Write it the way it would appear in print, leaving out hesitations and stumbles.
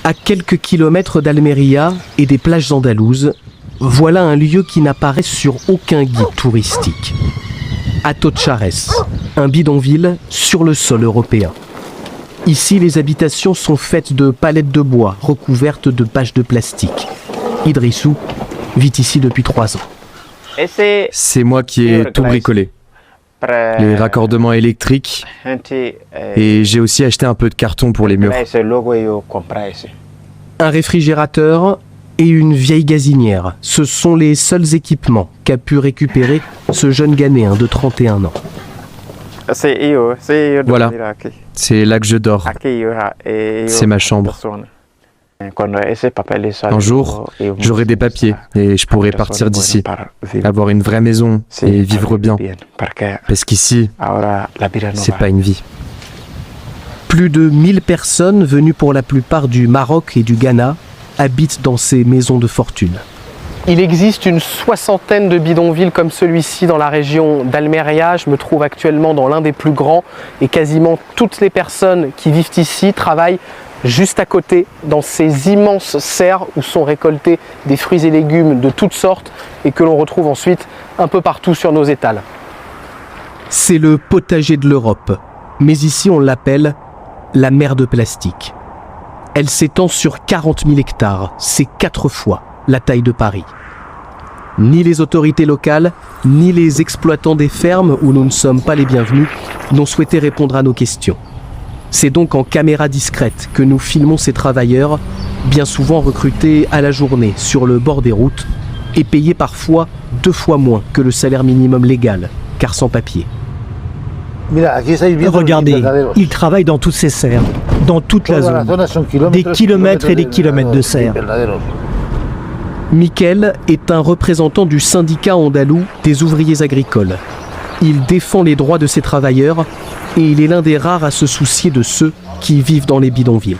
À quelques kilomètres d'Almeria et des plages andalouses, voilà un lieu qui n'apparaît sur aucun guide touristique. Atochares, un bidonville sur le sol européen. Ici, les habitations sont faites de palettes de bois recouvertes de bâches de plastique. Idrissou vit ici depuis 3 ans. C'est moi qui ai tout bricolé. Les raccordements électriques, et j'ai aussi acheté un peu de carton pour les murs. Un réfrigérateur et une vieille gazinière, ce sont les seuls équipements qu'a pu récupérer ce jeune Ghanéen de 31 ans. Voilà, c'est là que je dors. C'est ma chambre. Un jour, j'aurai des papiers et je pourrai partir d'ici, avoir une vraie maison et vivre bien. Parce qu'ici, c'est pas une vie. Plus de 1000 personnes venues pour la plupart du Maroc et du Ghana habitent dans ces maisons de fortune. Il existe une 60aine de bidonvilles comme celui-ci dans la région d'Almeria. Je me trouve actuellement dans l'un des plus grands et quasiment toutes les personnes qui vivent ici travaillent juste à côté, dans ces immenses serres où sont récoltés des fruits et légumes de toutes sortes et que l'on retrouve ensuite un peu partout sur nos étals. C'est le potager de l'Europe, mais ici on l'appelle la mer de plastique. Elle s'étend sur 40 000 hectares, c'est 4 fois la taille de Paris. Ni les autorités locales, ni les exploitants des fermes où nous ne sommes pas les bienvenus n'ont souhaité répondre à nos questions. C'est donc en caméra discrète que nous filmons ces travailleurs, bien souvent recrutés à la journée sur le bord des routes et payés parfois 2 fois moins que le salaire minimum légal, car sans papier. Regardez, ils travaillent dans toutes ces serres, dans toute la zone, des kilomètres et des kilomètres de serres. Mikel est un représentant du syndicat andalou des ouvriers agricoles. Il défend les droits de ses travailleurs et il est l'un des rares à se soucier de ceux qui vivent dans les bidonvilles.